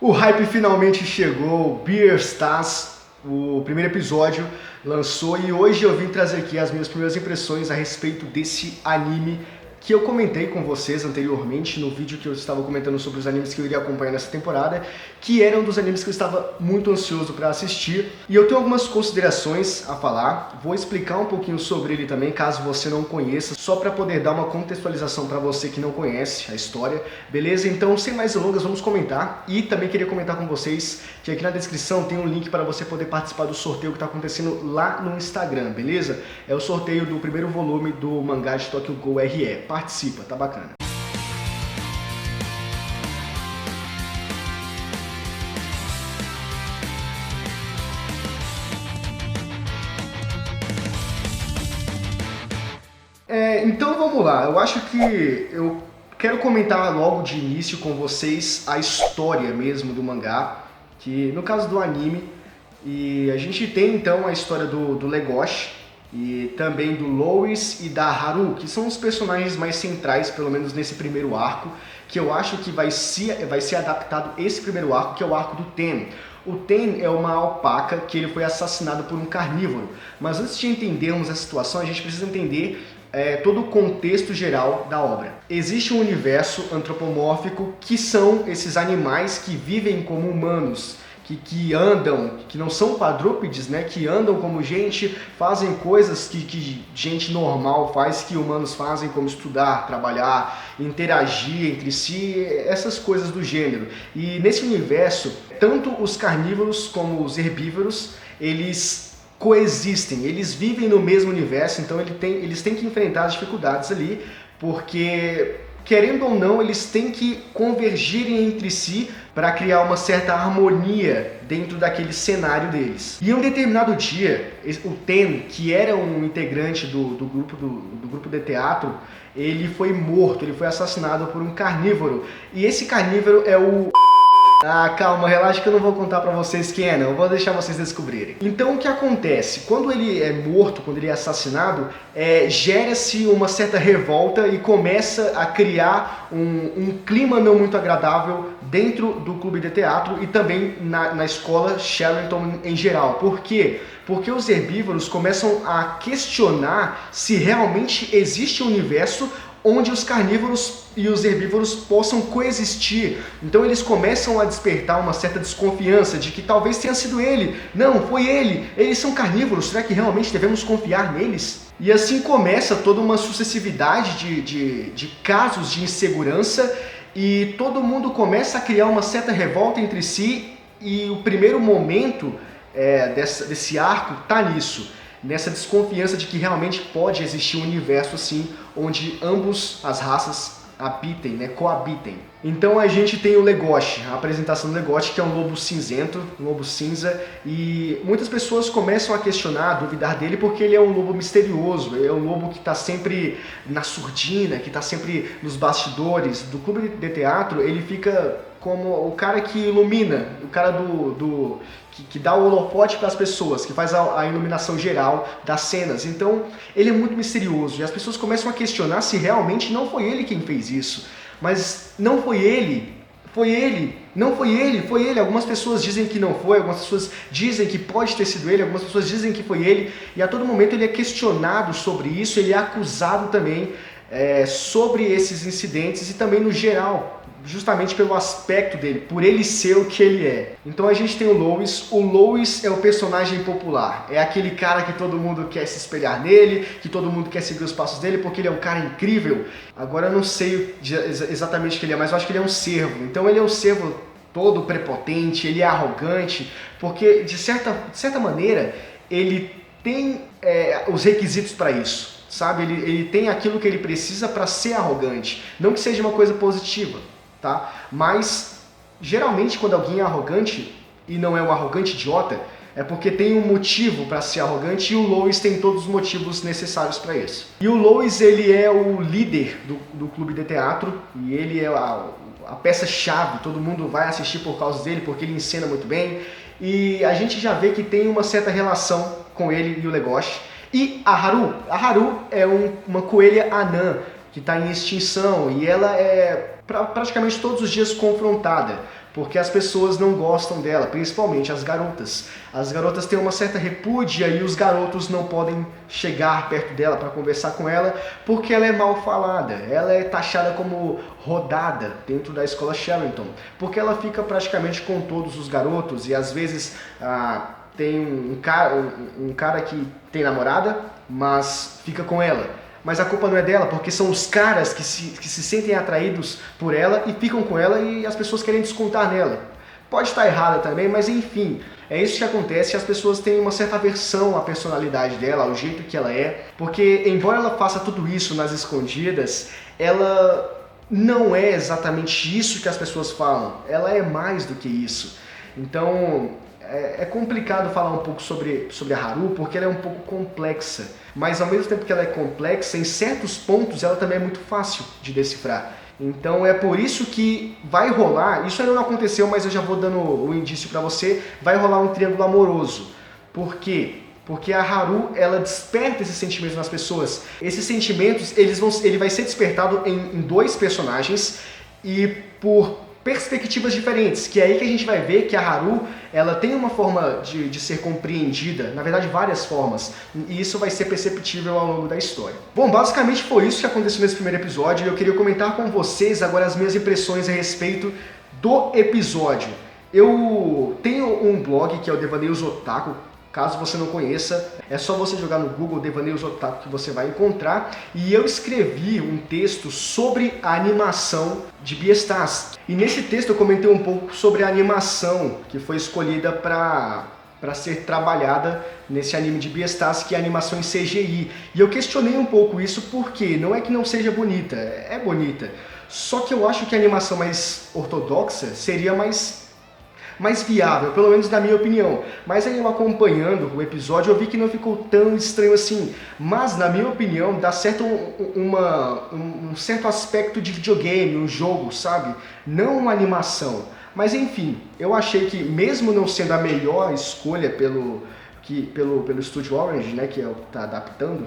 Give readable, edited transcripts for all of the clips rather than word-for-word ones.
O hype finalmente chegou, Beer Stars, o primeiro episódio lançou e hoje eu vim trazer aqui as minhas primeiras impressões a respeito desse anime que eu comentei com vocês anteriormente no vídeo que eu estava comentando sobre os animes que eu iria acompanhar nessa temporada, que era um dos animes que eu estava muito ansioso para assistir. E eu tenho algumas considerações a falar, vou explicar um pouquinho sobre ele também, caso você não conheça, só para poder dar uma contextualização para você que não conhece a história, beleza? Então, sem mais delongas, vamos comentar. E também queria comentar com vocês que aqui na descrição tem um link para você poder participar do sorteio que está acontecendo lá no Instagram, beleza? É o sorteio do primeiro volume do mangá de Tokyo Ghoul RE. Participa, tá bacana. Então vamos lá, eu acho que eu quero comentar logo de início com vocês a história mesmo do mangá, que no caso do anime, e a gente tem então a história do Legoshi e também do Louis e da Haru, que são os personagens mais centrais, pelo menos nesse primeiro arco, que eu acho que vai ser adaptado esse primeiro arco, que é o arco do Ten. O Ten é uma alpaca que ele foi assassinado por um carnívoro, mas antes de entendermos a situação, a gente precisa entender todo o contexto geral da obra. Existe um universo antropomórfico que são esses animais que vivem como humanos, que andam, que não são quadrúpedes, né? Que andam como gente, fazem coisas que gente normal faz, que humanos fazem, como estudar, trabalhar, interagir entre si, essas coisas do gênero. E nesse universo, tanto os carnívoros como os herbívoros, eles coexistem, eles vivem no mesmo universo, então eles têm que enfrentar as dificuldades ali, porque querendo ou não, eles têm que convergirem entre si para criar uma certa harmonia dentro daquele cenário deles. E em um determinado dia, o Ten, que era um integrante do grupo de teatro, ele foi morto, ele foi assassinado por um carnívoro. E esse carnívoro é o... Ah, calma, relaxa que eu não vou contar pra vocês quem é não, eu vou deixar vocês descobrirem. Então o que acontece? Quando ele é morto, quando ele é assassinado, gera-se uma certa revolta e começa a criar um clima não muito agradável dentro do clube de teatro e também na escola Sherrington em geral. Por quê? Porque os herbívoros começam a questionar se realmente existe um universo onde os carnívoros e os herbívoros possam coexistir. Então eles começam a despertar uma certa desconfiança de que talvez tenha sido ele. Não, foi ele. Eles são carnívoros. Será que realmente devemos confiar neles? E assim começa toda uma sucessividade de casos de insegurança e todo mundo começa a criar uma certa revolta entre si e o primeiro momento desse arco está nisso. Nessa desconfiança de que realmente pode existir um universo assim, onde ambos as raças habitem, né, coabitem. Então a gente tem o Legoshi, a apresentação do Legoshi, que é um lobo cinzento, um lobo cinza, e muitas pessoas começam a questionar, a duvidar dele, porque ele é um lobo misterioso, ele é um lobo que está sempre na surdina, que está sempre nos bastidores. Do clube de teatro, ele fica como o cara que ilumina, o cara que dá o holofote para as pessoas, que faz a iluminação geral das cenas. Então ele é muito misterioso e as pessoas começam a questionar se realmente não foi ele quem fez isso. Mas não foi ele, foi ele, não foi ele, foi ele. Algumas pessoas dizem que não foi, algumas pessoas dizem que pode ter sido ele, algumas pessoas dizem que foi ele. E a todo momento ele é questionado sobre isso, ele é acusado também sobre esses incidentes e também no geral, justamente pelo aspecto dele, por ele ser o que ele é. Então a gente tem o Louis é o personagem popular, é aquele cara que todo mundo quer se espelhar nele, que todo mundo quer seguir os passos dele, porque ele é um cara incrível. Agora eu não sei exatamente o que ele é, mas eu acho que ele é um servo. Então ele é um servo todo prepotente, ele é arrogante, porque de certa maneira ele tem os requisitos para isso. Sabe, ele tem aquilo que ele precisa para ser arrogante, não que seja uma coisa positiva, tá? Mas geralmente quando alguém é arrogante e não é um arrogante idiota, é porque tem um motivo para ser arrogante e o Louis tem todos os motivos necessários para isso. E o Louis, ele é o líder do clube de teatro e ele é a peça-chave, todo mundo vai assistir por causa dele porque ele encena muito bem e a gente já vê que tem uma certa relação com ele e o Legoshi. E a Haru é uma coelha anã que está em extinção e ela é praticamente todos os dias confrontada porque as pessoas não gostam dela, principalmente as garotas. As garotas têm uma certa repúdia e os garotos não podem chegar perto dela para conversar com ela, porque ela é mal falada, ela é taxada como rodada dentro da escola Sherrington, porque ela fica praticamente com todos os garotos e às vezes tem um cara que tem namorada, mas fica com ela. Mas a culpa não é dela, porque são os caras que se sentem atraídos por ela e ficam com ela e as pessoas querem descontar nela. Pode estar errada também, mas enfim, é isso que acontece. As pessoas têm uma certa aversão à personalidade dela, ao jeito que ela é, porque embora ela faça tudo isso nas escondidas, ela não é exatamente isso que as pessoas falam, ela é mais do que isso. Então é complicado falar um pouco sobre a Haru, porque ela é um pouco complexa, mas ao mesmo tempo que ela é complexa, em certos pontos ela também é muito fácil de decifrar. Então é por isso que vai rolar, isso ainda não aconteceu, mas eu já vou dando o indício pra você, vai rolar um triângulo amoroso. Por quê? Porque a Haru, ela desperta esses sentimentos nas pessoas. Esses sentimentos, ele vai ser despertado em dois personagens e por perspectivas diferentes, que é aí que a gente vai ver que a Haru, ela tem uma forma de ser compreendida, na verdade várias formas, e isso vai ser perceptível ao longo da história. Bom, basicamente foi isso que aconteceu nesse primeiro episódio, e eu queria comentar com vocês agora as minhas impressões a respeito do episódio. Eu tenho um blog que é o Devaneios Otaku. Caso você não conheça, é só você jogar no Google Devaneios Otaku que você vai encontrar. E eu escrevi um texto sobre a animação de Beastars. E nesse texto eu comentei um pouco sobre a animação que foi escolhida para ser trabalhada nesse anime de Beastars, que é a animação em CGI. E eu questionei um pouco isso porque não é que não seja bonita, é bonita. Só que eu acho que a animação mais ortodoxa seria mais viável, pelo menos na minha opinião. Mas aí eu acompanhando o episódio, eu vi que não ficou tão estranho assim. Mas na minha opinião, dá certo um certo aspecto de videogame, um jogo, sabe? Não uma animação. Mas enfim, eu achei que mesmo não sendo a melhor escolha pelo estúdio Orange, né, que é o que está adaptando,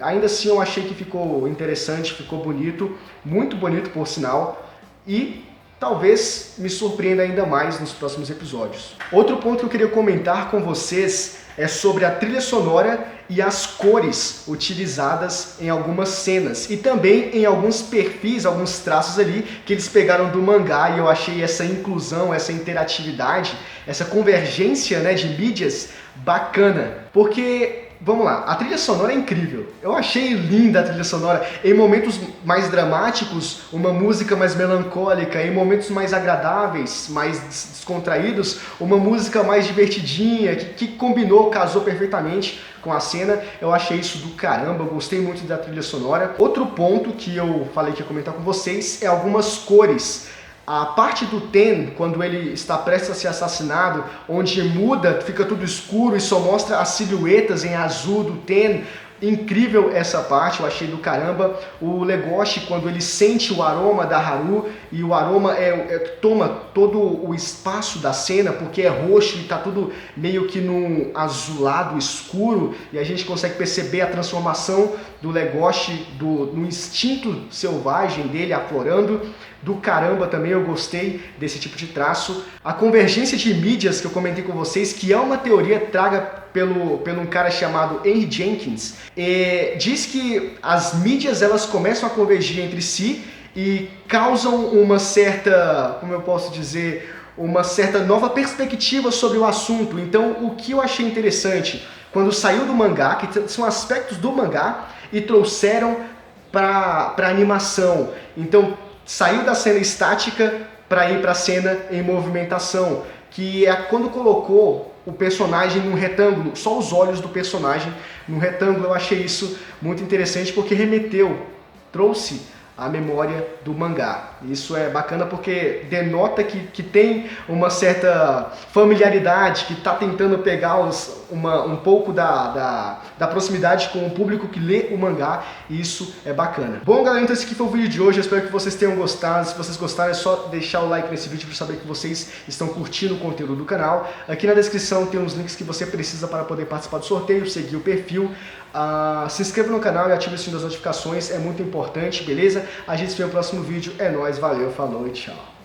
ainda assim eu achei que ficou interessante, ficou bonito, muito bonito por sinal, e talvez me surpreenda ainda mais nos próximos episódios. Outro ponto que eu queria comentar com vocês é sobre a trilha sonora e as cores utilizadas em algumas cenas e também em alguns perfis, alguns traços ali que eles pegaram do mangá, e eu achei essa inclusão, essa interatividade, essa convergência, né, de mídias bacana, porque vamos lá, a trilha sonora é incrível. Eu achei linda a trilha sonora. Em momentos mais dramáticos, uma música mais melancólica. Em momentos mais agradáveis, mais descontraídos, uma música mais divertidinha, que combinou, casou perfeitamente com a cena. Eu achei isso do caramba, gostei muito da trilha sonora. Outro ponto que eu falei que ia comentar com vocês é algumas cores. A parte do Ten, quando ele está prestes a ser assassinado, onde muda, fica tudo escuro e só mostra as silhuetas em azul do Ten. Incrível essa parte, eu achei do caramba. O Legoshi, quando ele sente o aroma da Haru, e o aroma toma todo o espaço da cena, porque é roxo e tá tudo meio que num azulado escuro, e a gente consegue perceber a transformação do Legoshi, no instinto selvagem dele aflorando. Do caramba também, eu gostei desse tipo de traço. A convergência de mídias que eu comentei com vocês, que é uma teoria traga pelo um cara chamado Henry Jenkins, diz que as mídias elas começam a convergir entre si e causam uma certa, como eu posso dizer, uma certa nova perspectiva sobre o assunto. Então, o que eu achei interessante, quando saiu do mangá, que são aspectos do mangá, e trouxeram para animação. Então, saiu da cena estática para ir para a cena em movimentação, que é quando colocou o personagem num retângulo, só os olhos do personagem num retângulo. Eu achei isso muito interessante porque trouxe a memória do mangá. Isso é bacana porque denota que tem uma certa familiaridade, que está tentando pegar um pouco da proximidade com o público que lê o mangá, e isso é bacana. Bom, galera, então esse aqui foi o vídeo de hoje, eu espero que vocês tenham gostado. Se vocês gostaram, é só deixar o like nesse vídeo para saber que vocês estão curtindo o conteúdo do canal. Aqui na descrição tem os links que você precisa para poder participar do sorteio, seguir o perfil. Se inscreva no canal e ative o sininho das notificações, é muito importante, beleza? A gente se vê no próximo vídeo, é nóis, valeu, falou e tchau.